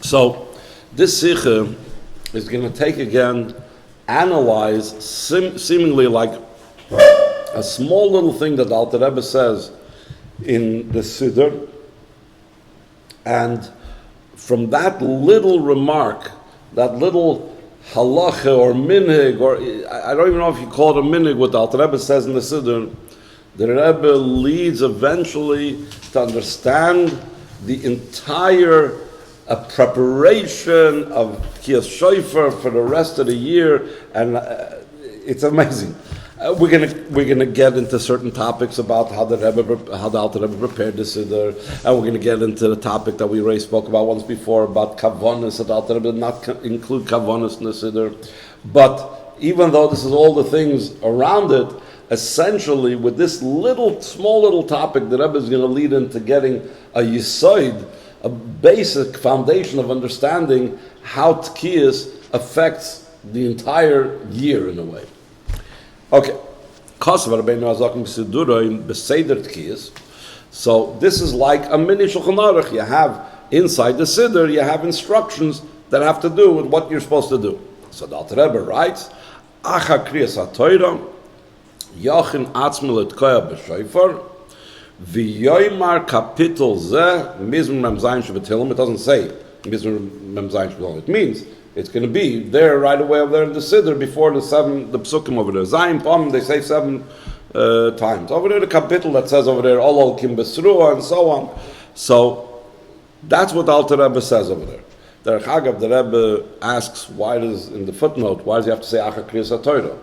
So this sikha is going to take again, analyze seemingly like a small little thing that the Alter Rebbe says in the Siddur, and from that little remark, that little halacha or minhag, or I don't even know if you call it a minhag, what the Alter Rebbe says in the Siddur, the Rebbe leads eventually to understand the entire preparation of Tekias Shofar for the rest of the year, and it's amazing. We're gonna get into certain topics about how the Alter Rebbe prepared the Siddur, and we're gonna get into the topic that we spoke about once before about kavonas, that the Alter Rebbe did not include kavonas in the Siddur. But even though this is all the things around it, essentially with this small little topic, the Rebbe is going to lead into getting a yisoid, a basic foundation of understanding how Tekias affects the entire year in a way. Okay. So this is like a mini Shulchan Aruch. You have inside the Siddur, you have instructions that have to do with what you're supposed to do. So the Alter Rebbe writes, Acha Kriyas HaTorah, Yachin Atzmel et Koya b'Shofar, V'yoymar kapitel zeh Mizmor Mem Zayin Shebetilim. It doesn't say Mizmor Mem Zayin Shebetilim. It means it's going to be there right away over there in the Siddur before the psukim over there. Zayin Pam, they say 7 times. Over there the kapitel that says over there Ol Kim Besrua and so on. So that's what the Alter Rebbe says over there. Derech Hagav, the Rebbe asks why does in the footnote why does he have to say Acha Kriyas HaTorah?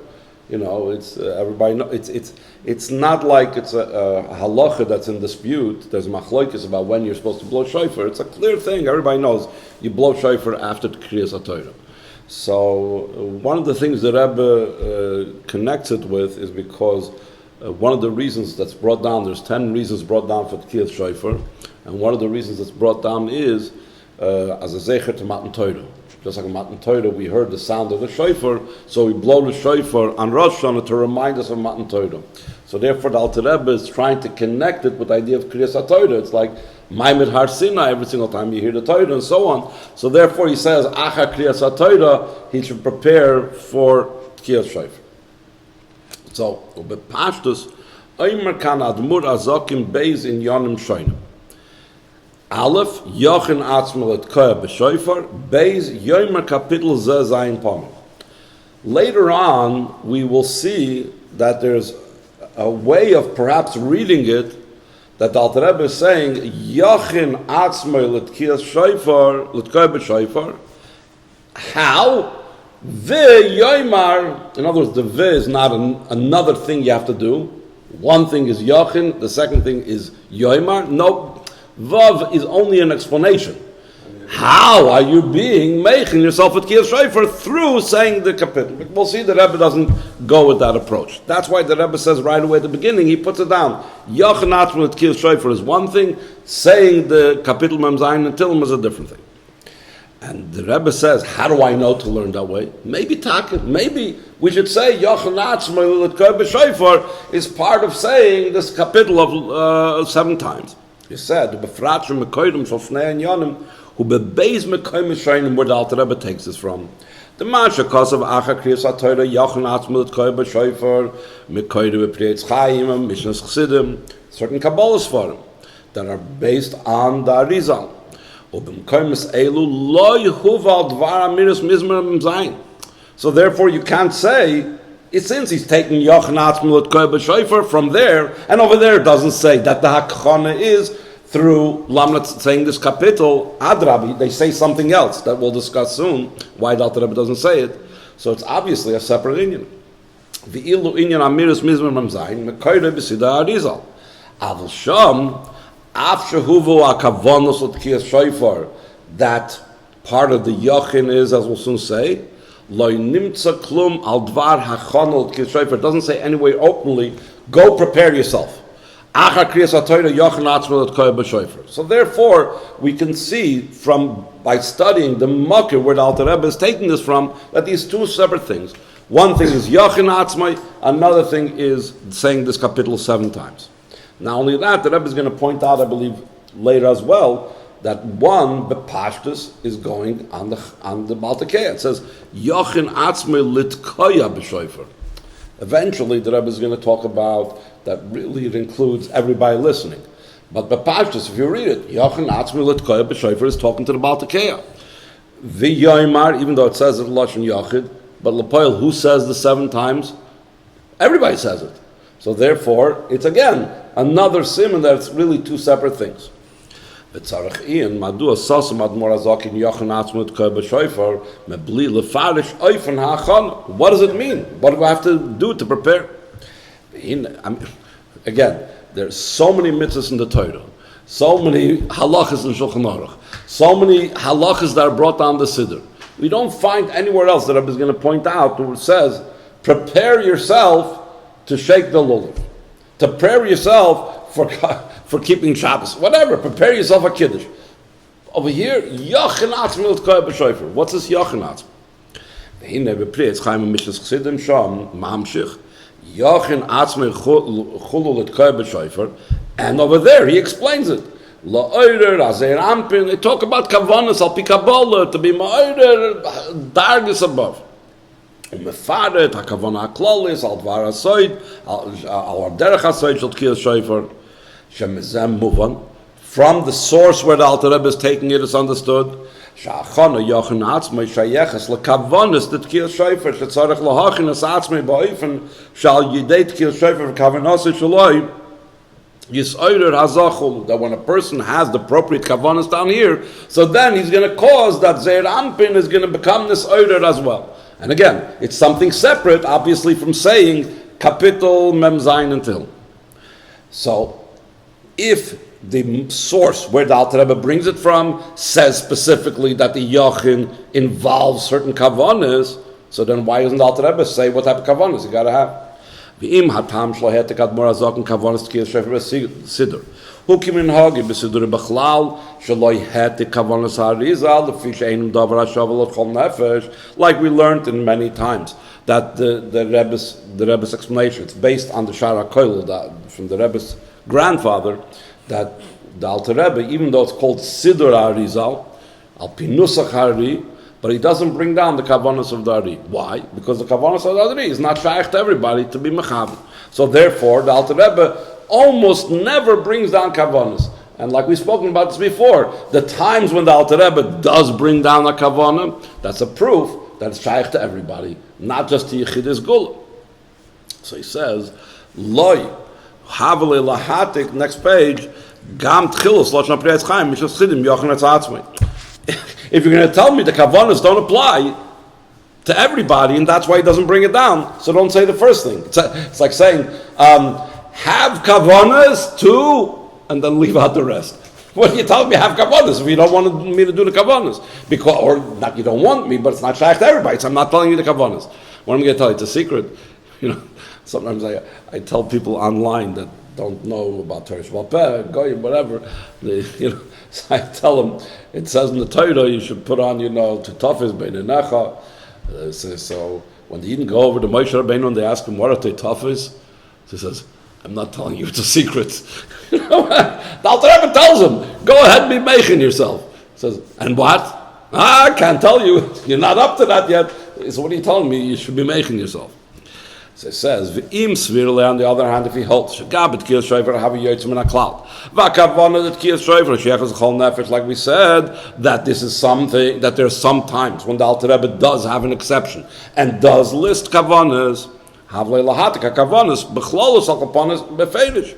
You know, it's everybody know, it's not like it's a halacha that's in dispute. There's machlokes about when you're supposed to blow shofar. It's a clear thing. Everybody knows you blow shofar after Tekias HaTorah. So one of the things the Rebbe connects it with is because one of the reasons that's brought down, there's 10 reasons brought down for Tekias shofar, and one of the reasons that's brought down is as a zecher to Matan Torah. Just like a Matan Torah, we heard the sound of the shofar, so we blow the shofar on Rosh Hashanah to remind us of Matan Torah. So therefore, the Alter Rebbe is trying to connect it with the idea of Kriyas HaTorah. It's like Maimed Har Sinai every single time you hear the Torah and so on. So therefore, he says, Acha Kriyas HaTorah, he should prepare for Tekias Shofar. So, Ubepashtus, Oimer kan Admur Azokim Beis in Yonim Shoinim. Aleph, Yochin Atzmel et Koya b'Shofar, Beis, Yomer Kapitel Zeh Zayin Pam. Later on, we will see that there's a way of perhaps reading it that the Alter Rebbe is saying, Yochin Atzmel et Tekias Shofar, et Koya b'Shofar. How? Ve Yomer, in other words, the Ve is not another thing you have to do. One thing is Yochin, the second thing is Yomer. No. Vav is only an explanation. How are you being making yourself at Tekias Shofar through saying the kapitel? We'll see the Rebbe doesn't go with that approach. That's why the Rebbe says right away at the beginning, he puts it down. Yachanat from the Tekias Shofar is one thing, saying the kapitel Mem Zayin and Tilim is a different thing. And the Rebbe says, how do I know to learn that way? Maybe we should say Yachanat from the Tekias Shofar is part of saying this kapitel of 7 times. He said, where the Alter Rebbe takes this from. The Masha Kosav Acha Kriyas HaTorah Yochin Atzmel et Koya b'Shofar Mekoyde b'Priyetz Chaim Mishnas Chasidim, certain Kabolas Ol that are based on the Arizal. So therefore you can't say, since he's taking Yochin Atzmel et Koya b'Shofar from there, and over there it doesn't say that the Hakchana is through Lamnat saying this kapitel, Adrabi, they say something else that we'll discuss soon, why the Alter Rebbe doesn't say it. So it's obviously a separate inyan. V'ilu inyan amiris mizmor Mem Zayin, mekoyde b'sida Arizal. Avol sham, af shehuvu hakavonos Tekias Shofar, that part of the Yochin is, as we'll soon say, Lo nimtza klum al dvar hachonol Tekias Shofar. It doesn't say anyway openly, go prepare yourself. Acha Kriyas HaTorah Yochin Atzmel et Koya b'Shofar. So therefore, we can see by studying the Makir where the Alter Rebbe is taking this from, that these 2 separate things. One thing is Yochin Atzmai, another thing is saying this kapitel 7 times. Not only that, the Rebbe is going to point out, I believe, later as well, that one bepashtus is going on the Baltakea. It says Yochin Atzme Litkoya b'Shofar. Eventually, the Rebbe is going to talk about that. Really, it includes everybody listening. But bepashtus, if you read it, Yochin Atzme Litkoya b'Shofar is talking to the Baltakea. V'yoymar, even though it says it Lashon Yachid, but Lepoil, who says the 7 times? Everybody says it. So therefore, it's again another simon that's really 2 separate things. What does it mean? What do I have to do to prepare? Again, there's so many mitzvahs in the Torah, so many halachas in Shulchan Aruch, so many halachas that are brought down the Siddur. We don't find anywhere else that Rebbe is going to point out where it says, prepare yourself to shake the lulav, to prepare yourself for keeping Shabbos, whatever. Prepare yourself for Kiddush. Over here, Yachin Atzmi L'Tkoya B'Shofar. What's this Yachin Atzmi? V'hinei b'pri it's Chaim Mishnas Chasidim Sham Mamshich Yachin Atzmi Chulu L'Tkoya B'Shofar. And over there, he explains it. La'oirer Azer Ampin. They talk about Kavanas Al Pi Kabbalah to be Ma'oirer Dargis above. Mefaret hakavana klalis al dvar hasoid al derech hasoid shel Tekias Shofar shemizem muvan from the source where the Alter Rebbe is taking it is understood sha'achana yochin atzmei shayeches lekavanas the Tekias Shofar shetzarech lahachin es atzmei ba'ofen shal yidei Tekias Shofar v'kavanas shaloi yisoider hazachul that when a person has the appropriate kavanas down here, so then he's going to cause that zeir ampin is going to become this oider as well. And again, it's something separate, obviously, from saying kapitel mem zayin until. So, if the source where the Alter Rebbe brings it from says specifically that the yachin involves certain kavanas, so then why doesn't the Alter Rebbe say what type of kavanas you got to have? V'im hatam shlohetek admor azok kavanas Tekias Shofar Siddur. Hukim in hagi b'Siddur b'chlal shaloi hetek kavanas harizal lefi she'enim davar hashavel l'chol nefesh, like we learned in many times that the Rebbe's explanation, it's based on the Shara Koil from the Rebbe's grandfather, that the Alter Rebbe, even though it's called Siddur harizal al pinusach hari, but he doesn't bring down the kavanas of the Ari. Why? Because the kavanas of the Ari is not shaykh to everybody to be mechaber. So therefore, the Alter Rebbe almost never brings down kavanas. And like we've spoken about this before, the times when the Alter Rebbe does bring down a kavana, that's a proof that it's shaykh to everybody, not just to Yechidus Gula. So he says, Loi, Havale Lahatik, next page, Gam Tchilus, Lashon Priyatz Chaim, Mishas Chidim, Yochanan Atzmei. If you're going to tell me the kavanas don't apply to everybody, and that's why he doesn't bring it down, so don't say the first thing. It's like saying, have kavanas too, and then leave out the rest. What are you telling me have kavanas if you don't want me to do the kavanas? Because, or not you don't want me, but it's not shaykh to everybody, so I'm not telling you the kavanas. What am I going to tell you? It's a secret. Sometimes I tell people online that don't know about Torah Shabbat, Goyim, whatever. So I tell them, it says in the Torah you should put on, to tafis beinenecha. So when they didn't go over to Moshe Rabbeinu and they ask him, what are they tafis? He says, I'm not telling you, it's a secret. The Alter Rebbe tells him, go ahead and be making yourself. He says, and what? I can't tell you. You're not up to that yet. So what are you telling me? You should be making yourself. So it says, V'im svirle, on the other hand, if he holds, Shagabit Tekias Shofar have a yotzim in a cloud. V'akavana the Tekias Shofar, Sheikhas Chol Nefesh, like we said, that this is something, that there's some times when the Alter Rebbe does have an exception, and does list kavanas, Havle Lahatik kavanas, B'chlolos al kapanas, Befedish.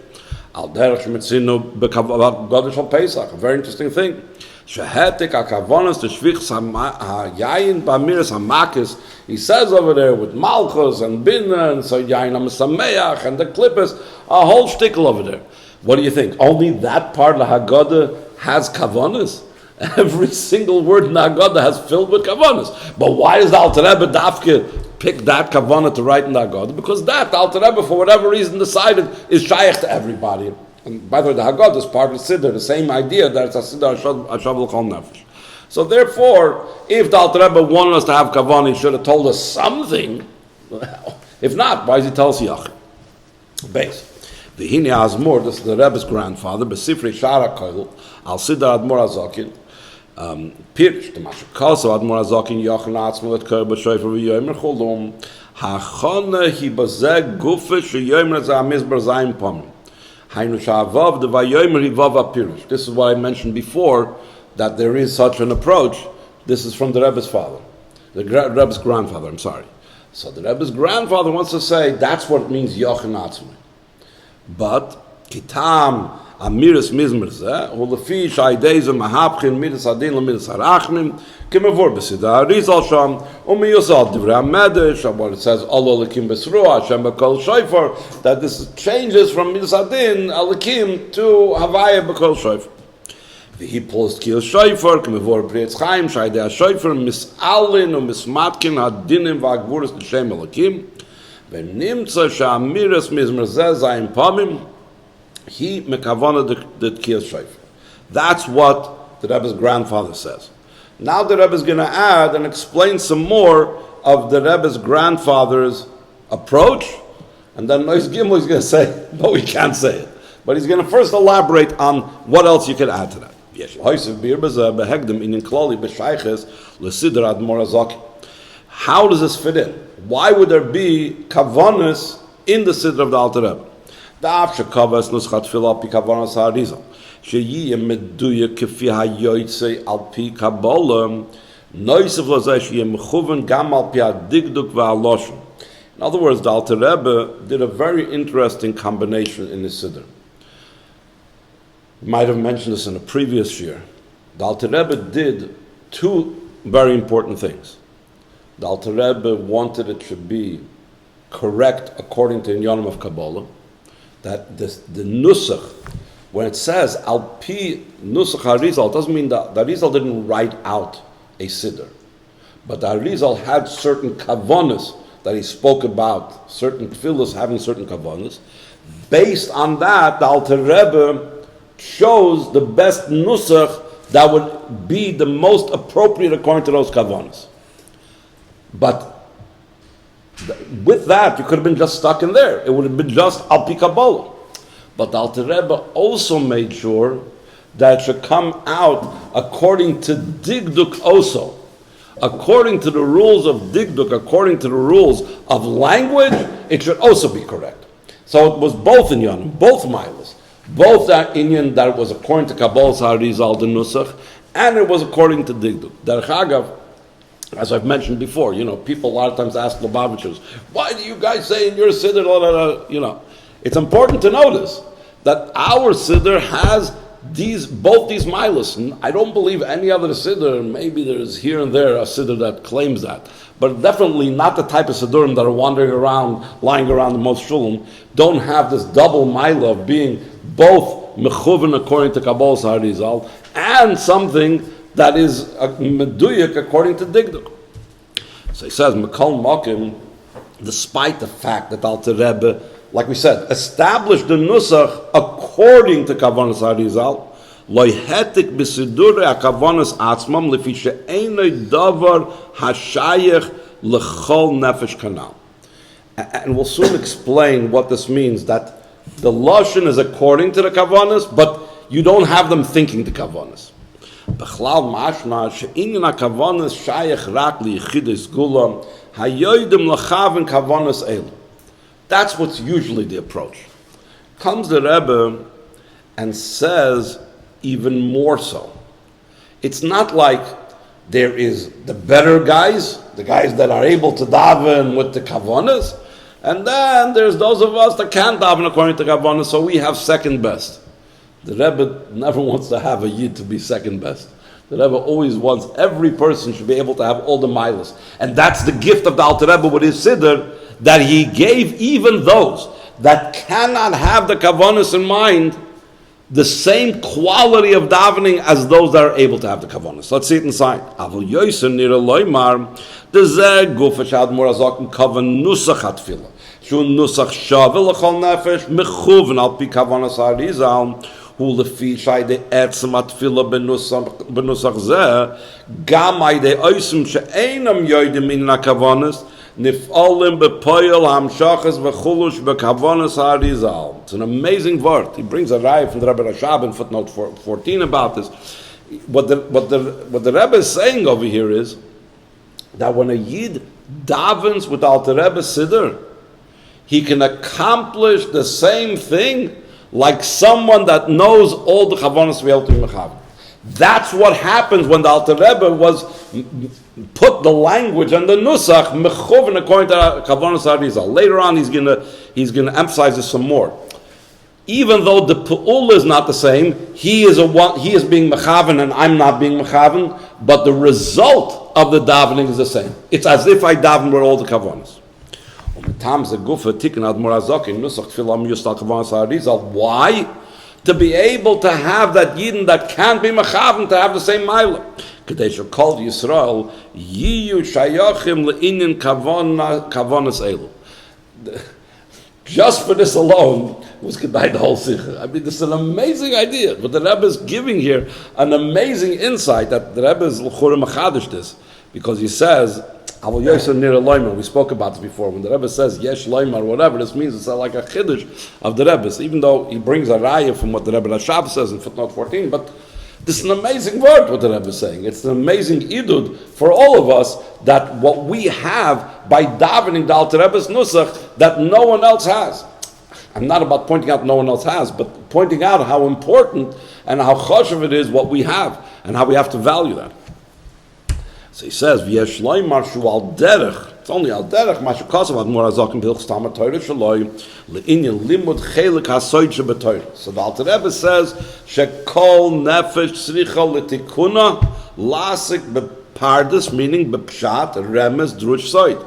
Al derech shemitzinu b'Godesh al Pesach, a very interesting thing. Shehetik akavanas the shvichs hayayin b'amiras hamakis. He says over there with malchus and bina and so yayin hamasameach and the klippus, a whole shtickle over there. What do you think? Only that part of the Haggadah has kavanas. Every single word in the Haggadah has filled with kavanas. But why does the Alter Rebbe dafke pick that kavanah to write in the Haggadah? Because that the Alter Rebbe, for whatever reason, decided is shaykh to everybody. And by the way, the Haggadah is part of the Siddur, the same idea that it's a Siddur Hashav l'chol nefesh. So therefore, if the Alter Rebbe wanted us to have kavanah, he should have told us something. If not, why does he tell us yachid? Base. V'hine Azmor, this is the Rebbe's grandfather, B'sifrei Shara Koil, Al Siddur Admor HaZakin, Pirish, the Mashakaso Admor HaZakin, Yochen Atzmo, Et Koil B'Shoifer V'yomer Cholom, Hachone Hi Bazeg Gufe Sheyomer Zah Mizbar Zayim Pomim. Hainu Sha'avav De Vayomer Hi Vav HaPirish. This is what I mentioned before, that there is such an approach. This is from the Rebbe's father, the Rebbe's grandfather, I'm sorry. So the Rebbe's grandfather wants to say, that's what it means Yochen Atzmo. But Kitam Amiris Mizmer Zeh, Ulefi Shaydezim Mahapchin Midas Adin Lemidas Harachmim, Kimavor B'Siddur Arizal Sham, Umiyosal Divrei HaMedesh, what it says, Olo Lekim B'Sruah, Hashem B'Kol Shofar, that this changes from Midas Adin, Alekim, to Havaya B'Kol Shofar. He pulls Tekias Shofar, Kimavor B'Etz Chaim, Shaydei Shofar, Mis'alin, U'Mismatkin, Hadinim, V'Agvuris, L'Shem Alekim, V'nimtza Sha'amiris Mizmer Zeh Zayim Pomim, he mekavana the Tekias Shofar. That's what the Rebbe's grandfather says. Now the Rebbe is going to add and explain some more of the Rebbe's grandfather's approach, and then Nois Gimel is going to say, no, we can't say it. But he's going to first elaborate on what else you can add to that. How does this fit in? Why would there be kavanas in the Siddur of the Alter Rebbe? Daf shekavas nuschat tefillah pi kavanas ha'arizal sheyiyeh meduya kefi hayoytzei al pi Kabbalah noisef lozeh sheyiyeh mechuven gam al pi hadigduk v'haloshen. In other words, the Alter Rebbe did a very interesting combination in his Siddur. You might have mentioned this in a previous year. The Alter Rebbe did two very important things. The Alter Rebbe wanted it to be correct according to the Inyanim of Kabbalah, that the Nusach, when it says Al Pi Nusach HaRizal, it doesn't mean that the Arizal didn't write out a Siddur, but the Arizal had certain kavanas that he spoke about, certain tefillas having certain kavanas. Based on that, the Alter Rebbe chose the best Nusach that would be the most appropriate according to those kavanas. But with that, you could have been just stuck in there. It would have been just Al Pi Kabbalah. But the Alter Rebbe also made sure that it should come out according to Digduk also. According to the rules of Digduk, according to the rules of language, it should also be correct. So it was both inyanim, both milas. Both that inyan that was according to Kabolas Ol the Nusach, and it was according to Digduk. Derech Agav, as I've mentioned before, people a lot of times ask Lubavitchers, why do you guys say in your Siddur, It's important to notice that our Siddur has both these milas. I don't believe any other Siddur, maybe there's here and there a Siddur that claims that, but definitely not the type of Siddurim that are wandering around, lying around the most shulim, don't have this double mila of being both mechuven according to Kabolas Ol and something that is meduyik according to Digduk. So he says, Mekol Mokim, despite the fact that Alter Rebbe, like we said, established the Nusach according to Kavanas Harizal, Loi hetik b'sidurei hakavanas atzmam lefi she'einoi davar hashayech lechol nefesh kanal. And we'll soon explain what this means, that the Lashon is according to the Kavanas, but you don't have them thinking the Kavanas. Bechlal mashma she'inyan hakavanas shayech rak liyichidei sgula hayoidim lechaven kavanas elu. That's what's usually the approach. Comes the Rebbe and says even more so. It's not like there is the better guys, the guys that are able to daven with the kavanas, and then there's those of us that can't daven according to kavanas, so we have second best. The Rebbe never wants to have a yid to be second best. The Rebbe always wants every person should be able to have all the milas. And that's the gift of the Alter Rebbe with his Siddur, that he gave even those that cannot have the kavanas in mind the same quality of davening as those that are able to have the kavanas. Let's see it inside. Avol yoyser nira loymar dezeh gufa shad morazak kavan nusach hatfila shu nusach shavel lechol nefesh mechuven al pi kavanas harizal hu lefi shayde etzem hatfila benusach zeh gam ayde oisem she'enam yoydim in kavanas Nif'olim bepoyel hamshachas v'chulush bekavonas ha'arizal. It's an amazing word. He brings a raya from the Rebbe Rashab in footnote 14 about this. What the Rebbe is saying over here is that when a Yid davens with Alter Rebbe Siddur, he can accomplish the same thing like someone that knows all the Chavonos V'yeltim Mechav. That's what happens when the Alter Rebbe was put the language and the nusach mechuven according to Kavonas Arizal. Later on, he's gonna emphasize this some more. Even though the pu'ul is not the same, he is being mechaven and I'm not being mechaven, but the result of the davening is the same. It's as if I daven with all the Kavonas. Why? To be able to have that yidden that can be mechaven to have the same mila. Kadesha called Yisrael yiyu shayachim le'inyan kavonas elu. Just for this alone was kedai the whole sikha. I mean, this is an amazing idea. But the Rebbe is giving here an amazing insight that the Rebbe is l'chura machadish this, because he says, "Avol yoser nir loymar." We spoke about this before. When the Rebbe says yesh loymar, whatever this means, it's like a chiddush of the Rebbe's. Even though he brings a raya from what the Rebbe Rashab says in footnote 14, but this is an amazing word what the Rebbe is saying. It's an amazing idud for all of us that what we have by davening the Alter Rebbe's nusach that no one else has. I'm not about pointing out no one else has, but pointing out how important and how chashuv it is what we have and how we have to value that. So he says, "V'yesh loymar shu al derech." It's only al derech. Mashukasav ad morazakim bilchus tamar Torah shaloi le'inyan limud chelik hasoid shebetoyr. So the Alter Rebbe says, "Shekol nefesh tzricha letikuna lasik bepardes," meaning bepshat remes drush soid.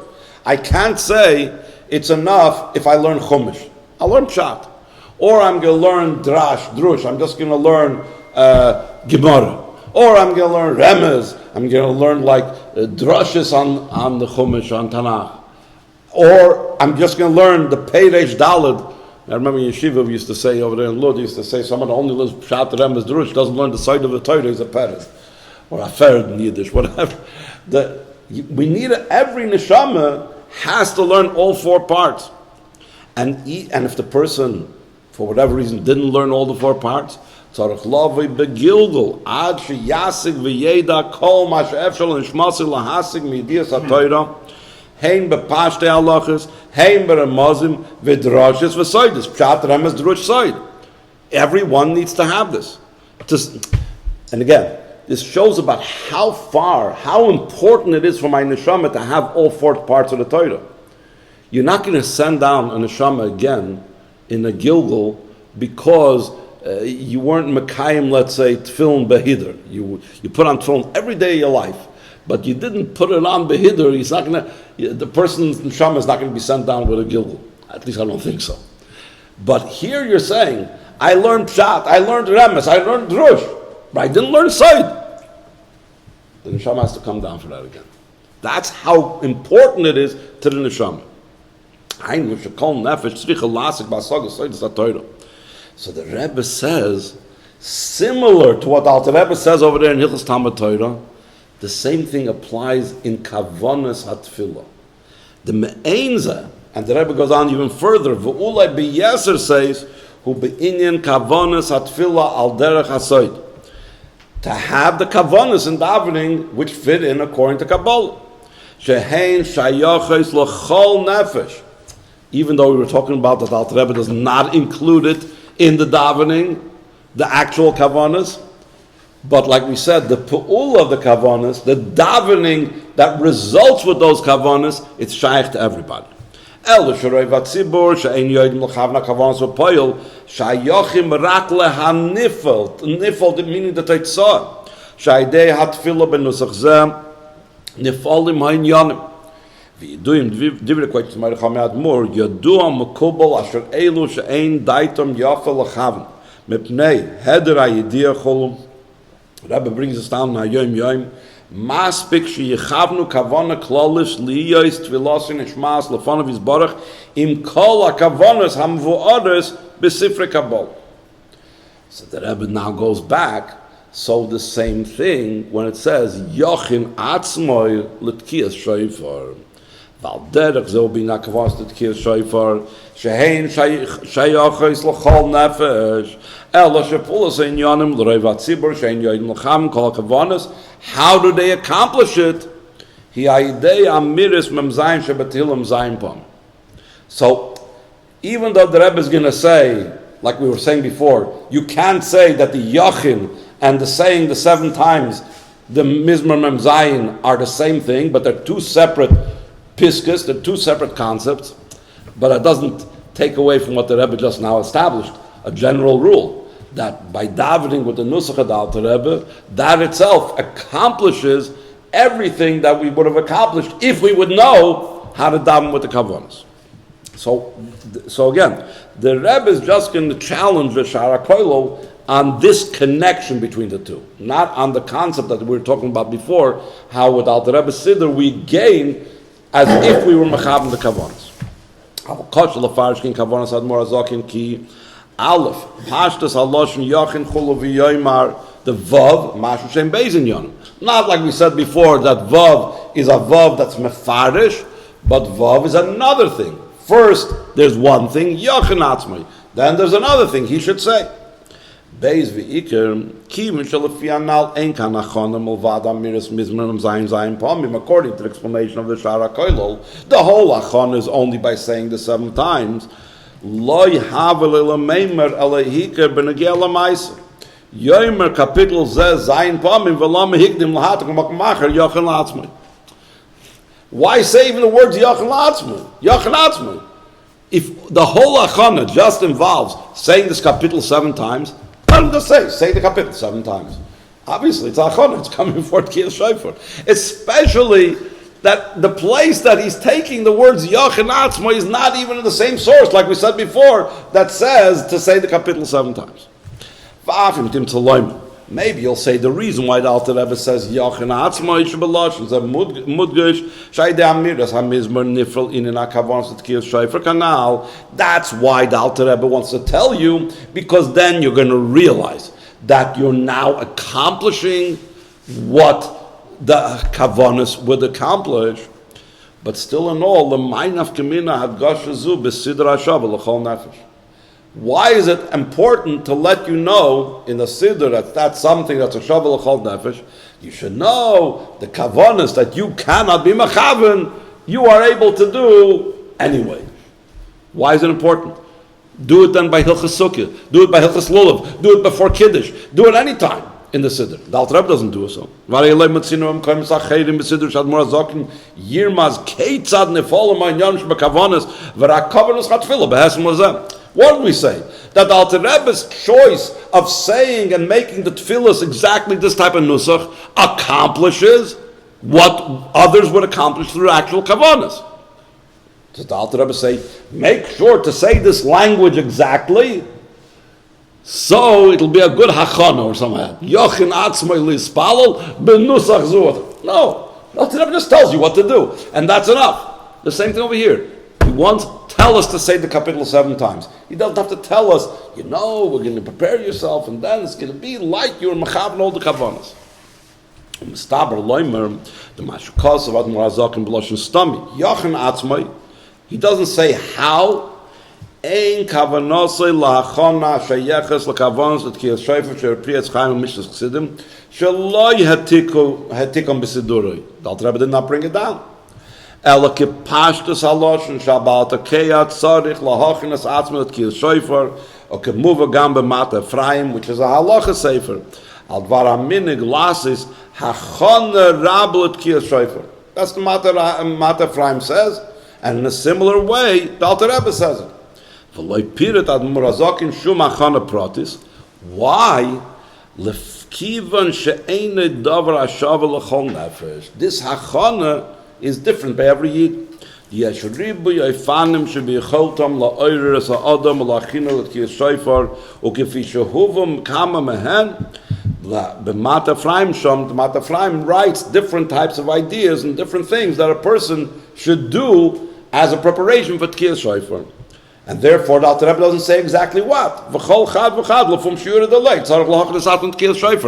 I can't say it's enough if I learn chumash. I'll learn pshat, or I'm going to learn drush. I'm just going to learn gemara. Or I'm going to learn remez. I'm going to learn like drushes on the Chumash, on Tanakh. Or I'm just going to learn the Peiresh Daled. I remember in Yeshiva we used to say over there in Lud, used to say someone who only learns Pshat, Remez, Drush, doesn't learn the side of the Torah, is a Peres. Or a Ferd in Yiddish, whatever. We need every neshama has to learn all four parts. And if the person, for whatever reason, didn't learn all the four parts, tzarich lavei begilgul ad sheyasig v'yeda kol ma she'efshal nishmasig lahasig midias ha'torah hein bepashte halachas hein beramazim v'drashis v'soides pshat remes drush soid. Everyone needs to have this. And again, this shows about how important it is for my neshama to have all four parts of the Torah. You're not going to send down a neshama again in a gilgul because you weren't mekayim, let's say, tefillin behidr. You put on tefillin every day of your life, but you didn't put it on behidr. He's not going to. The person's neshama is not going to be sent down with a gilgul. At least I don't think so. But here you're saying, I learned pshat, I learned remes, I learned drush, but I didn't learn side. The neshama has to come down for that again. That's how important it is to the neshama. So the Rebbe says, similar to what Alter Rebbe says over there in Hilchos Talmud Torah, the same thing applies in Kavonas HaTfilah. The Me'enza, and the Rebbe goes on even further, V'ulai B'yeser says, Hu Be'inyan Kavonas HaTfilah Al Derech HaSoid. To have the Kavonas in davening, which fit in according to Kabbalah. Shehein Shayoches L'chol Nefesh. Even though we were talking about that Alter Rebbe does not include it in the davening, the actual kavanas, but like we said, the pu'ul of the kavanas, the davening that results with those kavanas, it's shaykh to everybody. El shrei vatzibur she'ein yodim l'chavna kavanas v'poyel shayochim rak lehanifel, nifel meaning the teitzah, sha'idei hatfilah benusach zeh nifolim ha'inyanim. V'yiduim divre quotes Marichamei Admor yadua mekubal asher elu she'ein daitom yafel l'chavna mipnei heder ha'yidiyah cholum. Rebbe brings us down na yom yom maspik sheyichavnu kavana klalis liyos tvilasin ishmas lefanav yizbarach im kol ha'kavanas hamvu'adas b'sifrei Kabbalah. So the Rebbe now goes back. So the same thing when it says Yochin Atzmoy Tekias Shofar. ועל דרך זהו בינה כבוס לתקיעס שופר, שהן שייכות לכל נפש, אלא שפעולת העניינים לרוב הציבור, שאין יודעים לכם כל הכוונס. How do they accomplish it? היא הידי אמירס ממזיים שבתהילים זיים פעם. So, even though the Rebbe is going to say, like we were saying before, you can't say that the Yachin and the saying the 7 times, the Mizmor Mem Zayin, are the same thing, but they're 2 separate piskas, they're 2 separate concepts, but it doesn't take away from what the Rebbe just now established, a general rule, that by davening with the Nusach of the Alter Rebbe, that itself accomplishes everything that we would have accomplished if we would know how to daven with the Kavanas. So again, the Rebbe is just going to challenge the Shara Koilo on this connection between the two, not on the concept that we were talking about before, how with Alter Rebbe Siddur we gain as if we were mechav the Kavanas. Aleph, Pashtas Haloshin Yachin Chulu V'Yoymar, the Vav, Mashu Shem Bezin Yonim. Not like we said before that Vav is a Vav that's Mefarish, but Vav is another thing. First, there's one thing, Yachin Atzmai. Then there's another thing he should say. Beis V'Iker, Kivin Shalafianal Enkan Achonim Ulvad Amiris Mizmanam Zayin Zayin Pomim, according to the explanation of the Shara Koilol, the whole Achon is only by saying the 7 times. Loi Havel Meimer Alehiker Benegel Meiser. Yoimer Kapitel Zeh Zayin Pomim Velam Higdim Lahatak Makmacher Yachin Atzmai. Why say even the words Yachin Atzmai? Yachin Atzmai. If the whole Achana just involves saying this Kapitel 7 times, let him just say the Kapitel 7 times. Obviously, it's Achana, it's coming before Tekias Shofar. Especially that the place that he's taking the words Yachin Atzmai is not even in the same source, like we said before, that says to say the Kapitel 7 times. Maybe you'll say the reason why the Alter Rebbe says Yachin Atzmai Shebelash is a mudgish Shaydei Amiras Hamizmer Nifral in Akavans Tekias Shofar Canal. That's why the Alter Rebbe wants to tell you, because then you're going to realize that you're now accomplishing what the Kavanas would accomplish. But still in all, the Mainaf Kamina had Gashazu Besidra Shav L'chol Nefesh. Why is it important to let you know in the Siddur that that's something that's a Shav L'chol Nefesh? You should know the Kavanas that you cannot be Mechaven, you are able to do anyway. Why is it important? Do it then by Hilchas Sukkah, do it by Hilchas Lulav, do it before Kiddush, do it any time in the Siddur. The Alter Rebbe doesn't do it so. What did we say? That the Alter Rebbe's choice of saying and making the tefillas exactly this type of nusach accomplishes what others would accomplish through actual kavanas. Does the Alter Rebbe say, make sure to say this language exactly, so it'll be a good hachana or something? Yochin atzmai lispalel benusach zuot. No, the Alter Rebbe just tells you what to do, and that's enough. The same thing over here. He wants tell us to say the Kapitel 7 times. He doesn't have to tell us, we're going to prepare yourself, and then it's going to be like you're mechav all the kavanas. Mistaber loimer the mashukos of Admor Hazak and Beloshin Stami Yachin Atzmai. He doesn't say how. Ein kavanosei lahachona sheyeches lekavanos Tekias Shofar she'prietz chaim and mishnas chesidim sheloi hatikom b'siduroi. The Alter Rebbe did not bring it down. Ela kipashtus haloshin shabal takeyat tzarich lahachinas atzmai Tekias Shofar or kemuva gam b'mata Ephraim, which is a halacha sefer. Al dvar haminig lasis hachona rabel Tekias Shofar. That's the Mata Ephraim says, and in a similar way, the Alter Rebbe says it. Why? This hachana is different by every yid. The Mata Ephraim writes different types of ideas and different things that a person should do as a preparation for Tekias Shofar. And therefore, the Alter Rebbe doesn't say exactly what.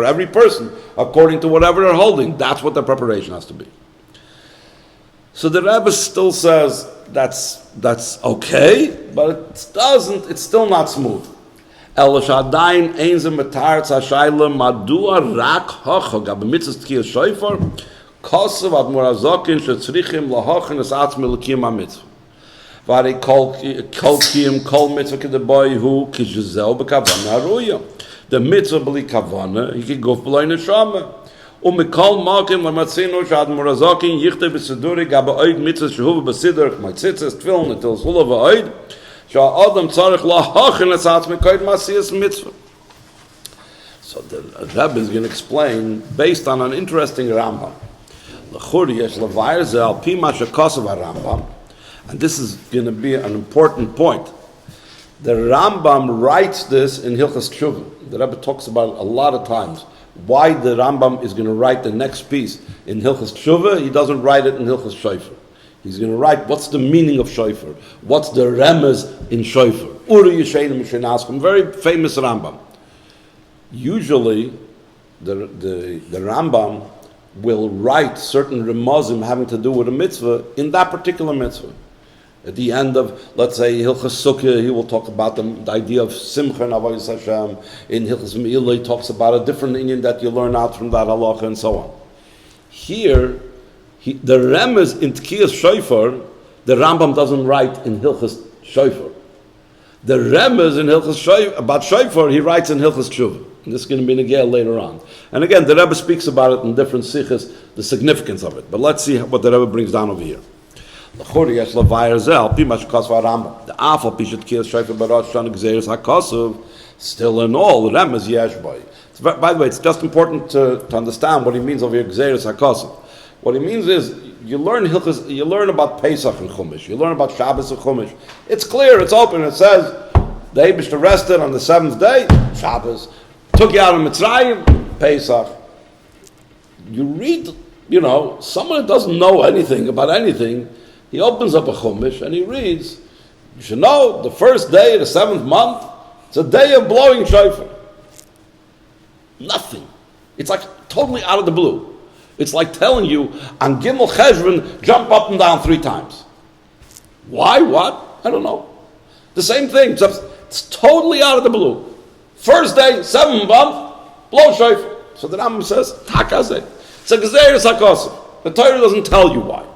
Every person, according to whatever they're holding, that's what the preparation has to be. So the Rebbe still says that's okay, but it's still not smooth. El shadayin ein ze metaretz hashayla madua rak hochog ab mitzvah Tekias Shofar kosev ad morazokin shetzrichim lahochen es atzmi l'kiyum ha-mitzvah. Vari kol kiyum kol mitzvah kedeboy hu kishezel b'kavana haruya. The mitzvah b'li kavana, he can go b'loi neshama. Umikol makim lamatzinu shad morazokin yichte b'siduri gaba oid mitzvah shehuva b'siddur k'maitzitzus tfilin until hula v'oid. So the Rebbe is going to explain based on an interesting Rambam. And this is going to be an important point. The Rambam writes this in Hilchas Tshuva. The Rebbe talks about it a lot of times. Why the Rambam is going to write the next piece in Hilchas Tshuva, he doesn't write it in Hilchas Shofar. He's going to write what's the meaning of shofar, what's the remez in shofar. Uri Yishayim Mishenaskum, very famous Rambam. Usually, the Rambam will write certain remezim having to do with a mitzvah in that particular mitzvah. At the end of, let's say, Hilchas Sukkah, he will talk about the idea of Simcha and Avodah Hashem. In Hilchas Me'ilah, he talks about a different inyan that you learn out from that halacha and so on. Here, the remez in Tekias Shofar, the Rambam doesn't write in Hilchas Shofar. The remez in Hilchas Shofar, about Shofar, he writes in Hilchas Tshuva. And this is going to be Negel later on. And again, the Rebbe speaks about it in different sichas, the significance of it. But let's see what the Rebbe brings down over here. The afal pishet Tekias Shofar barat shana gzeres hakasuv, still in all, the remez yesh boy. By the way, it's just important to understand what he means over here, gzeres hakasuv. What he means is, you learn about Pesach and Chumash, you learn about Shabbos and Chumash. It's clear, it's open, it says, the Eibush rested on the seventh day, Shabbos, took you out of Mitzrayim, Pesach. You read, someone that doesn't know anything about anything, he opens up a Chumash and he reads, you should know, the first day of the seventh month, it's a day of blowing shofar. Nothing. It's like totally out of the blue. It's like telling you, on Gimel Cheshvan, jump up and down 3 times. Why? What? I don't know. The same thing. It's totally out of the blue. First day, 7th month, blow shofar. So the Rambam says, Takazeh. It's a Gezeres HaKosev. The Torah doesn't tell you why.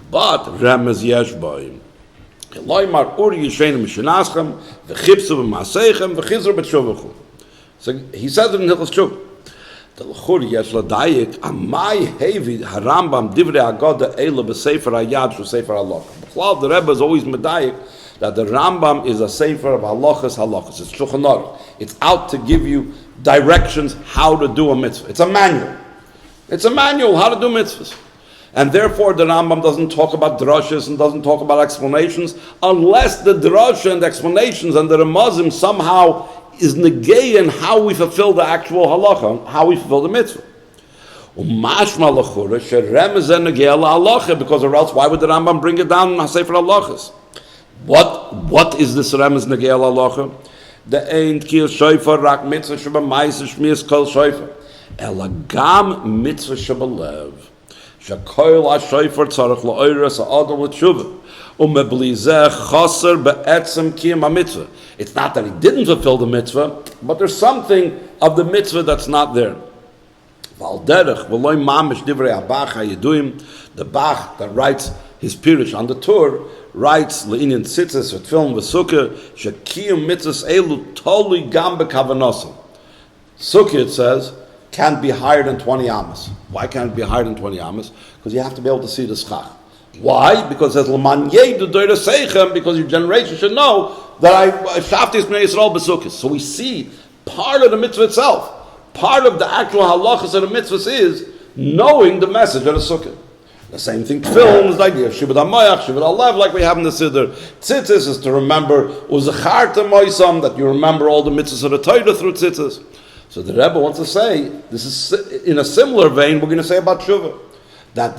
But, Remez Yesh Boim. Eloymar Uri Yishenim Mishenaschem, V'chipsu V'maseichem, V'chizru B'tshuvachum. So he says it in Hilchas Tshuva. The L'chur Yesh L'dayik, Amai Hevi Harambam Divrei Agoda Eila B'Sefer HaYad Shu Sefer HaLoch. The Rebbe is always medayik that the Rambam is a sefer of halachas. It's Shulchan Aruch. It's out to give you directions how to do a mitzvah. It's a manual. It's a manual how to do mitzvahs. And therefore the Rambam doesn't talk about drashas and doesn't talk about explanations unless the drasha and explanations and the Ramazim somehow is negay in how we fulfill the actual halacha, how we fulfill the mitzvah. Because or else why would the Rambam bring it down in Sefer Halachas? What is this remez negay halacha? The ein Tekias Shofar rak mitzvah sheba'maisa shmiras kol shofar ela gam mitzvah sheba'lev shekoil ha-shofar tzarich la'oiras ha'adam l'tshuva umebli zeh chaser be'etzem kiyum ha-mitzvah. It's not that he didn't fulfill the mitzvah, but there's something of the mitzvah that's not there. The Bach that writes his Pirush on the Torah writes le'inyan tzitzis v'tfilin v'sukkah shekiyum mitzvahs elu toli gam b'kavanosam. Sukkah, it says, can't be higher than 20 amas. Why can't it be higher than 20 amas? Because you have to be able to see the schach. Why? Because it says l'man yedu doira seichem, because your generation should know that I shafti b'nei Yisrael b'sukkah. So we see part of the mitzvah itself. Part of the actual halachas of the mitzvahs is knowing the message of the sukkah. The same thing, tefillin is the idea of shibud hamayach, shibud halev, like we have in the Siddur. Tzitzis is to remember uzacharta moisam, that you remember all the mitzvahs of the Torah through tzitzis. So the Rebbe wants to say, this is in a similar vein, we're going to say about Shuvah. That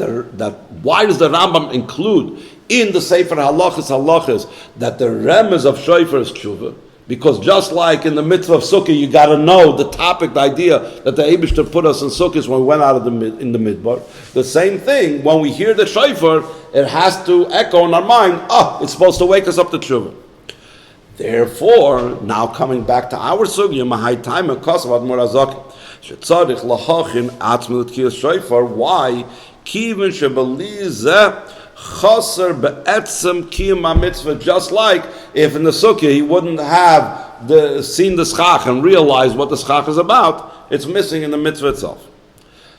why does the Rambam include in the Sefer halachas that the remez of shofar is Shuvah? Because just like in the mitzvah of Sukkah, you got to know the topic, the idea that the Eibishter put us in Sukkahs when we went out of in the midbar. The same thing, when we hear the shofar, it has to echo in our mind, it's supposed to wake us up to tshuva. Therefore, now coming back to our sugya, Mahai time and Kosav Admor Azakin, Shetzarich Lahachin Atzmil Tekias Shofar, why? Kivin Shebelize Chaser Be'etzem Kiyam HaMitzvah, just like if in the sukkah he wouldn't have seen the schach and realized what the schach is about, it's missing in the mitzvah itself.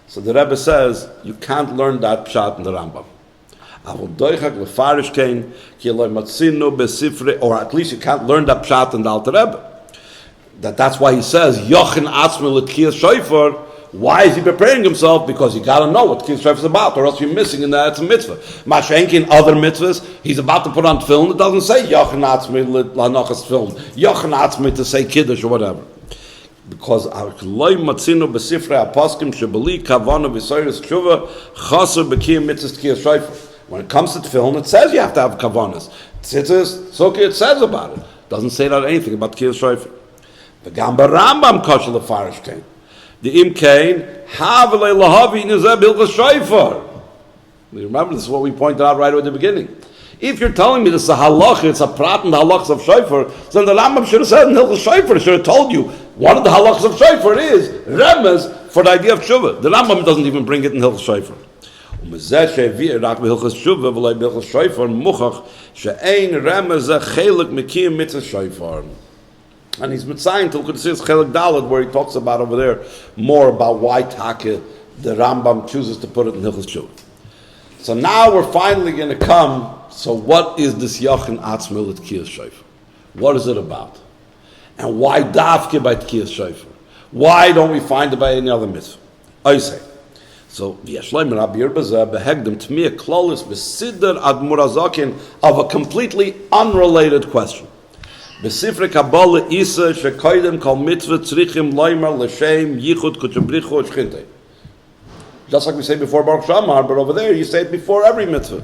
So the Rebbe says, you can't learn that pshat in the Rambam. Or at least you can't learn that pshat in the Alter Rebbe. That's why he says, Yochin Atzmil Tekias Shofar. Why is he preparing himself? Because you got to know what Tekias Shofar is about, or else you're missing in that it's a mitzvah. Mashenki in other mitzvahs, he's about to put on tefillin. It doesn't say Yochin Atzmil Lanochas tefillin, Yochin Atzmil to say Kiddush or whatever. Because loy matzino besifrei aposkim shebeli kavana v'soyres tshuva chaser b'kiyam mitzvahs Tekias Shofar. When it comes to tefillin, it says you have to have kavanas. Tzitzis, sukkah, it says about it. Doesn't say that anything about Tekias Shofar. The Gamba Rambam kosher lefarish came. The im kain havelei lahavi nizeh bilchas shofar. Remember, this is what we pointed out right at the beginning. If you're telling me this is a halach, it's a prat and the halachas of shofar, then the Rambam should have said in Hilchas Shofar, should have told you one of the halachas of shofar is remez for the idea of tshuva. The Rambam doesn't even bring it in Hilchas Shofar. And he's mitzayin till considers chelik daled, where he talks about over there more about why Taka the Rambam chooses to put it in Hilchas Shuvah. So now we're finally going to come. So what is this Yochin Atzmil Tekias Shofar? What is it about? And why dafke by Tekias Shofar? Why don't we find it by any other mitzvah? I say. So v'yashleim Rabbi Yerbazeh behegdem tmiyah klolis b'siddur admor azakin of a completely unrelated question. B'sifrei Kabolas Isa shekoydem kol mitzvah tzrichim loimer l'shem yichud kutchabrichu shchintei. Just like we say before Baruch Shamar, but over there you say it before every mitzvah.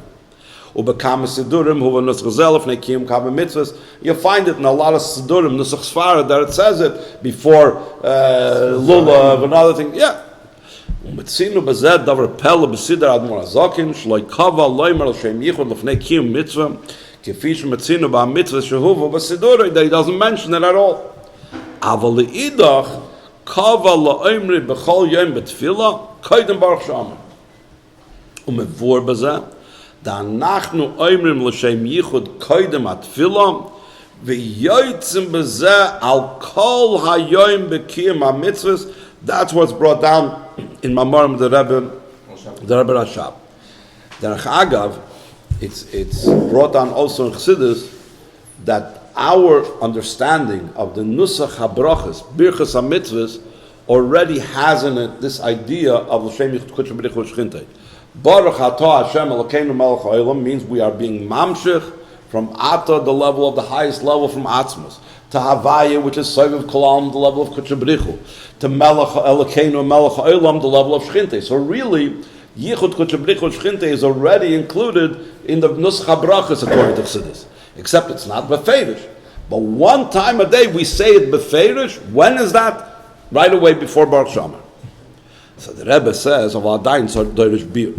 Ubekam Siddurim huva nusach zelef nekim kama mitzvahs. You'll find it in a lot of Siddurim, nusach sfara, that it says it before lulav and other things. Yeah. Umetzinu bezed davar pella b'siddur admor azakin shloi kava loimer l'shem yichud l'fnei kiyum mitzvah. That he doesn't mention it at all. That's what's brought down in Mamarim of the Rebbe Rashab. Derech Agav, it's brought down also in Chassidus that our understanding of the Nusach HaBrachas, Birchas HaMitzvahs, already has in it this idea of L'Shem Yichud Kutcha B'Richu Shchintei. Baruch Atah Hashem Elokeinu Melech HaOlam means we are being mamshich from Atah, the level of the highest level from Atzmos, to Havaya, which is Soviv Kolam, the level of Kutcha B'Richu, to Melech Elokeinu Melech HaOlam, the level of Shchintei. So really, Yichud Kutcha B'Richu Shchintei is already included in the Nusach HaBrachas according to Chassidus, except it's not beferish. But one time a day we say it beferish. When is that? Right away before Baruch Shamar. So the Rebbe says of Adayin Doirish Bir.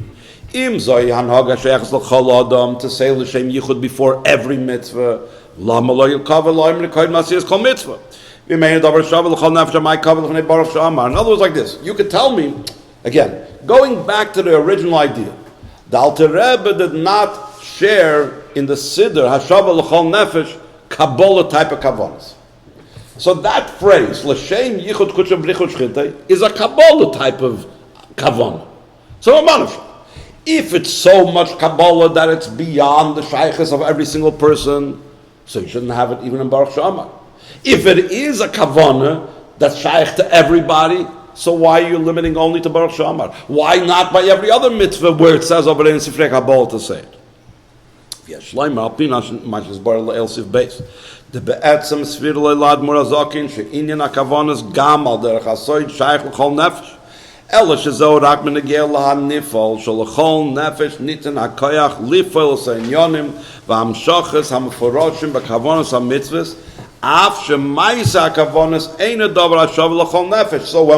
Im Zoi Hanhaga Sheichs L'Chol Adam to say L'Shem Yichud before every mitzvah. Lama Lo Yilkava Lo Yim L'Koyd Masiyas Kol Mitzvah. V'mein Davar Shavu L'Chol Nefesh Amai Kava L'Chnei Baruch Shamar. In other words, like this. You could tell me again, going back to the original idea. The Alter Rebbe did not share in the Siddur, Hashava L'Chol Nefesh, Kabbalah type of Kavanas. So that phrase, L'Shem Yichud Kutcha B'Richu Shchintei, is a Kabbalah type of Kavanah. So a manusha. If it's so much Kabbalah that it's beyond the shaykhs of every single person, so you shouldn't have it even in Baruch Shamar. If it is a Kavanah that's shaykh to everybody, so why are you limiting only to Baruch Shamar? Why not by every other mitzvah where it says over there in Sifrei Kabbalah to say it? The be'etzem svir le'lad murazakin she'inyan ha'kavanas gam al derech hasoid shaykh l'chol nefesh ela shezo rak menegel ha'nifol shalachol nefesh nitin ha'koyach lifol s'inyonim v'hamshachas ha'meforoshim b'kavanas ha'mitzvahs So when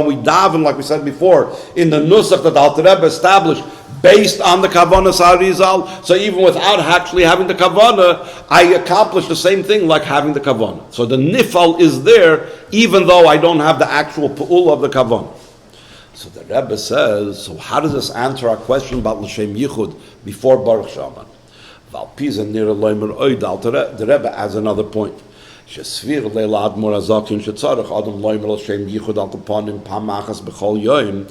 we daven, like we said before, in the nusach that the Alter Rebbe established, based on the kavanas Arizal, so even without actually having the kavana, I accomplish the same thing like having the kavana. So the nifal is there, even though I don't have the actual pu'ul of the kavana. So the Rebbe says, so how does this answer our question about l'shem yichud before Baruch Shaman? The Rebbe adds another point. שסביר לאדמו"ר הזקן שצריך אדם לומר לשם ייחוד על כפונים פעם אחת בכל יום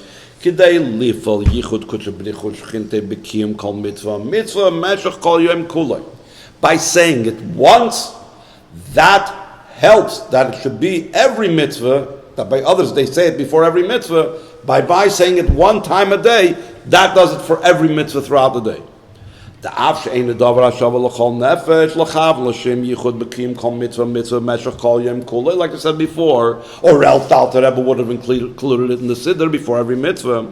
כדי לפעול ייחוד קודש בריחוד שכינתה בקיום כל מצווה מצווה במשך כל יום כולו. By saying it once, that helps that it should be every mitzvah, that by others they say it before every mitzvah, by saying it one time a day, that does it for every mitzvah throughout the day. The af she'ein davar hashav l'chol nefesh l'chav l'shem yichud b'kiyum kol mitzvah meshach kol yom kulei, like I said before, or else the Alter Rebbe would have included it in the Siddur before every mitzvah.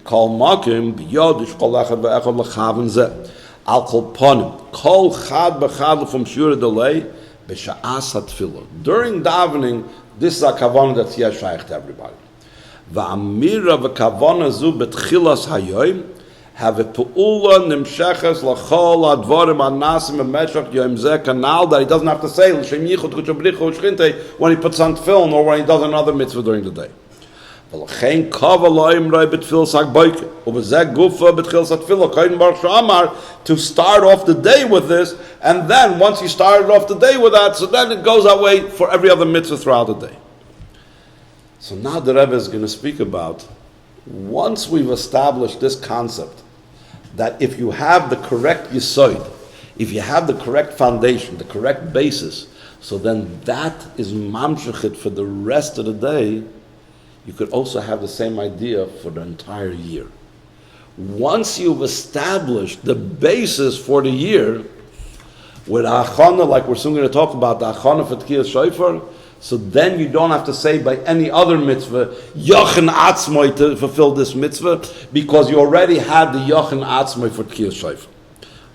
Kol makim b'yodish kol echad v'echad l'chav zeh al kol ponim kol chad b'chad from shura delay b'sha'as hatfilah. During davening, this is a kavanah that's here shaykh to everybody. V'amira v'kavanah zu b'tchilas hayoyim have a pu'ula nimsheches l'chol advarim anasim b'meshach yom zeh kanal, that he doesn't have to say l'shem yichud kutzah b'richu shchinte when he puts on tefillin or when he does another mitzvah during the day. V'lechein kava lo'im roi b'tfil sak boike u'b'zeh gufa b'tchil sat tefillah koyin baruch she'amar, to start off the day with this, and then once you started off the day with that, so then it goes that way for every other mitzvah throughout the day. So now the Rebbe is going to speak about, once we've established this concept, that if you have the correct yesod, if you have the correct foundation, the correct basis, so then that is mamshechit for the rest of the day, you could also have the same idea for the entire year. Once you've established the basis for the year, with achana, like we're soon going to talk about, the achana for Tekias Shofar, so then you don't have to say by any other mitzvah, Yochen Atzmoi, to fulfill this mitzvah, because you already had the Yochen Atzmoi for Tekias Shofar.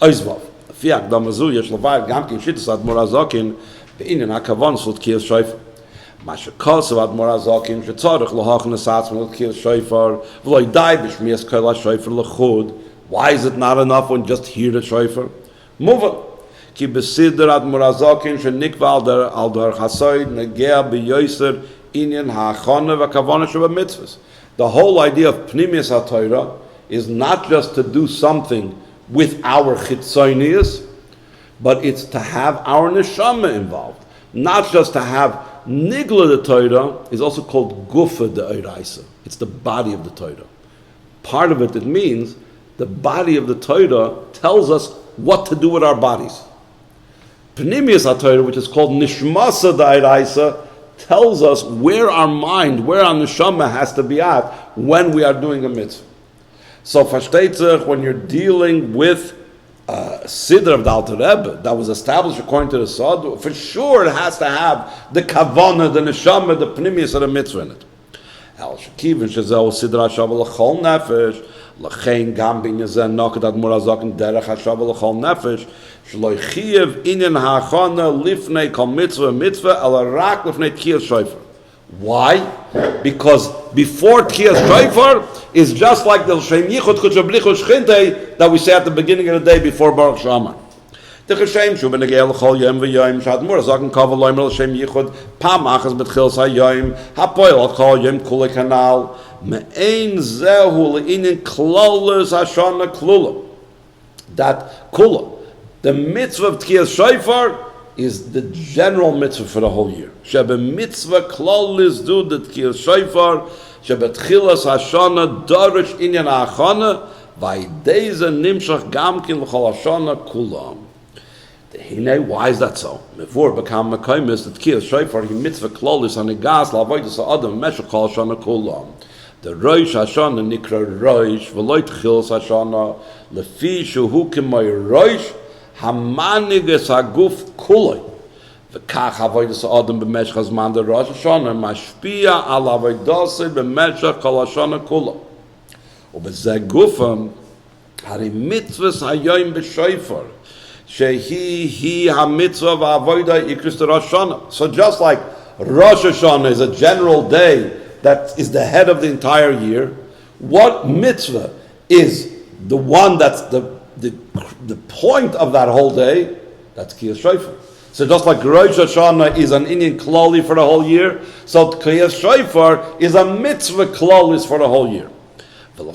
Oizvav. Fiak damazu, yesh levar, gamkin shittas admor hazakin, be'inin ha'kavan sul Tekias Shofar. Masha kosav admor hazakin, shetzarech lohachen asatzmoi Tekias Shofar, v'loi dai b'shmias kol ha-shofar l'chud. Why is it not enough when just hear the shofar? Move on. Ki besidder ad murazakin shenikva al der chasoid negea beyoser inyan ha'achana v'kavana sheba mitzvahs. The whole idea of pnimius ha'torah is not just to do something with our chitzonius, but it's to have our neshama involved. Not just to have nigla the Torah, is also called gufa de oraisa. It's the body of the Torah. Part of it means the body of the Torah tells us what to do with our bodies. Pnimius HaTorah, which is called Nishmasa Da'iraisa, tells us where our mind, where our neshama has to be at when we are doing a mitzvah. So, versteht sich, when you're dealing with Siddur of the Alter Rebbe that was established according to the Siddur, for sure it has to have the kavana, the neshama, the pnimius of the mitzvah in it. El Shekivin Shezeh Siddur HaShav L'chol Nefesh, L'chein Gam Bin Yazeh Nokat Admor HaZaken Derech HaShav L'chol Nefesh, Sh'lo Yichiyev Inyan Ha'achana Lifnei Kol Mitzvah Ela Rak Lifnei Tekias Shofar. Why? Because before Tekias Shofar is just like the Shem Yichud Kutzah B'lichud Shchintei that we say at the beginning of the day before Baruch Shaman. The Hashem Shu B'negei L'chol Yom V'Yom Sh'admor HaZaken Kava Loimer L'Shem Yichud Pam Achas B'tchils HaYom HaPoel L'chol Yom Kulei Kanal Me'ein Zehu L'Inyan Klolos Hashana Klula. That Kula, the mitzvah of Tekias Shofar, is the general mitzvah for the whole year. Shebe mitzvah klolis do the Tekias Shofar, shebe tchilas hashana dorish inyan ha'achana, v'aydeza nimshach gamkin l'chol hashana kulam. Why is that so? Before become mekaymis, the Tekias Shofar, he mitzvah klolis hanigas la'avodas ha'adam meshach kol hashana kulam. The roish hashana nikra roish, v'loy tchilas hashana, lefi shuhu k'may roish, Hamaniges haguf kuloi. V'kach avodas ha'adam b'meshach hazman de Rosh Hashanah mashpia al avodas b'meshach kol hashana kula. U'b'zeh gufam hari mitzvahs hayoyim b'shofar Shehi ha-mitzvah v'avodah ikris to Rosh Hashanah. So just like Rosh Hashanah is a general day that is the head of the entire year, what mitzvah is the one that's the point of that whole day? That's Tekias Shofar. So just like Rosh Hashanah is an Indian klali for the whole year, so Tekias Shofar is a mitzvah klalis for the whole year. And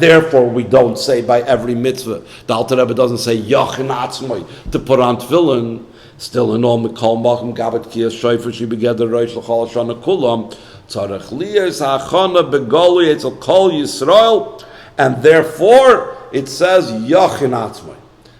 therefore we don't say by every mitzvah. The Alter Rebbe doesn't say Yachin Atzmai to put on tefillin. Still in all Mikol Machim Gabbat Tekias Shofar she began the Rosh L'chol Hashanah Kulam Tzarech Liyas Hachana Begoli Etzel Kol Yisrael, and therefore it says Yachin Atzmai.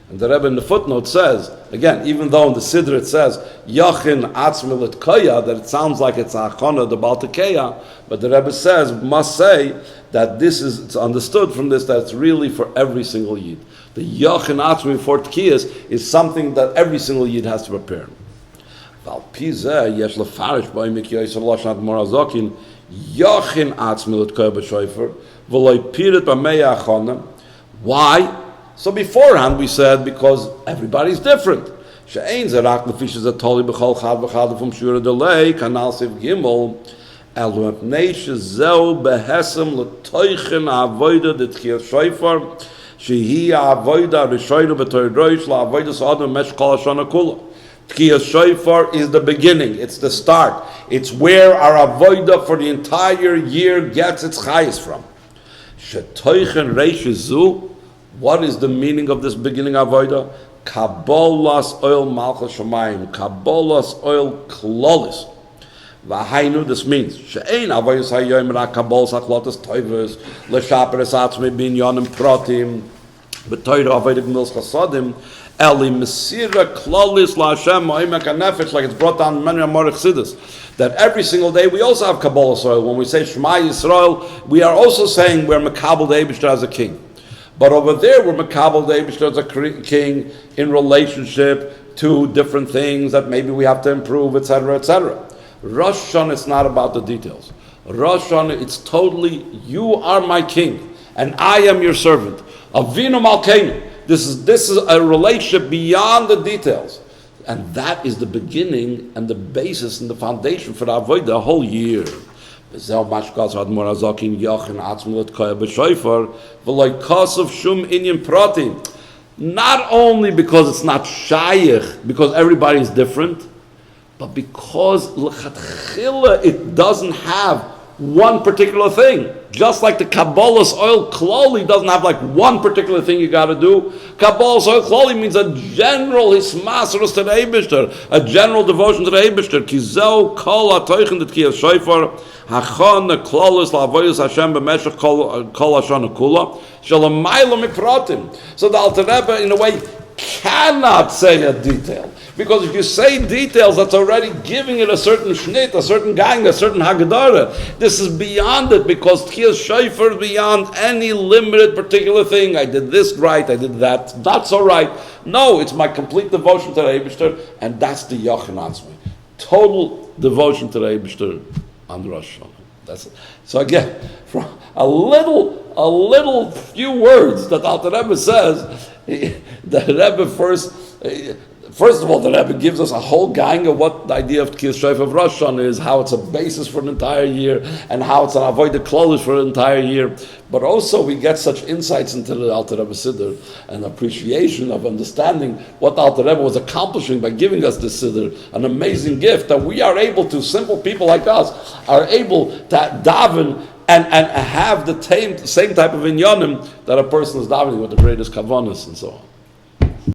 And the Rebbe in the footnote says, again, even though in the Siddur it says Yachin Atzmai L'Tkaya, that it sounds like it's Hachana the Baal Tekeya, but the Rebbe says, must say that it's understood from this that it's really for every single Yid. The Yachin Atzmai for Tekiyas is something that every single Yid has to prepare. Yachin Atzmai L'Tkaya B'Shofar V'loi Pirit B'Mei Hachana. Why? So beforehand we said because everybody's different. She'ein zerak lefishes atoli b'chol chad v'chad from shura delay kanal siv gimel elu mepnei shezeu behesem l'toichen ha'avodah de Tekias Shofar shehi ha'avodah rishoynu b'toy roish la'avodah sa'adam mesh kol hashana kula. Tekias Shofar is the beginning. It's the start. It's where our avodah for the entire year gets its chayis from. Shetoichen reish zu. What is the meaning of this beginning avodah? Kabolas Ol malchus shamayim. Kabolas Ol klolis. V'hainu, this means she'ein avodas hayoyim ra kabolas hachlotas toivos l'shaperes atzmei binyanim pratim b'toyra avodah gemilas chasadim eli mesira klolis la'Hashem ma'imek hanefesh, like it's brought down in many Amorich Siddur, that every single day we also have Kabolas Ol. When we say Shema Yisrael, we are also saying we're Mekabel the Eibishter as a king. But over there, we're Mekabel the Eibishter as a king in relationship to different things that maybe we have to improve, etc., etc. Rosh Hashanah, it's not about the details. Rosh Hashanah, it's totally, you are my king, and I am your servant. Avinu Malkeinu. This is a relationship beyond the details. And that is the beginning and the basis and the foundation for the Avodah the whole year. Not only because it's not shaykh, because everybody is different, but because l'chatchila it doesn't have one particular thing. Just like the Kabolas Ol Kloli doesn't have like one particular thing you got to do. Kabolas Ol Kloli means a general hismasrus to the Eibishter, a general devotion to the Eibishter. Kizeu kol ha'toichen de Tekias Shofar hachon klolos la'avodas Hashem b'meshach kol hashana kula shalamayla mipratim. So the Alter Rebbe, in a way, cannot say a detail. Because if you say details, that's already giving it a certain shnit, a certain gang, a certain haggadah. This is beyond it, because Tekias Shofar is beyond any limited particular thing. I did this right, I did that not so right. No, it's my complete devotion to the Eibishter, and that's the Yachin Atzmai. Total devotion to the Eibishter on Rosh Hashanah. That's it. So again, from a little few words that Alter Rebbe says, the Rebbe First of all, the Rebbe gives us a whole gang of what the idea of Tekias Shofar of Rosh Hashanah is, how it's a basis for an entire year, and how it's an avodah klolish for an entire year. But also, we get such insights into the Alter Rebbe Siddur, and appreciation of understanding what the Alter Rebbe was accomplishing by giving us this Siddur, an amazing gift that we are able to, simple people like us, are able to daven and have the same type of inyanim that a person is davening with the greatest kavanas and so on.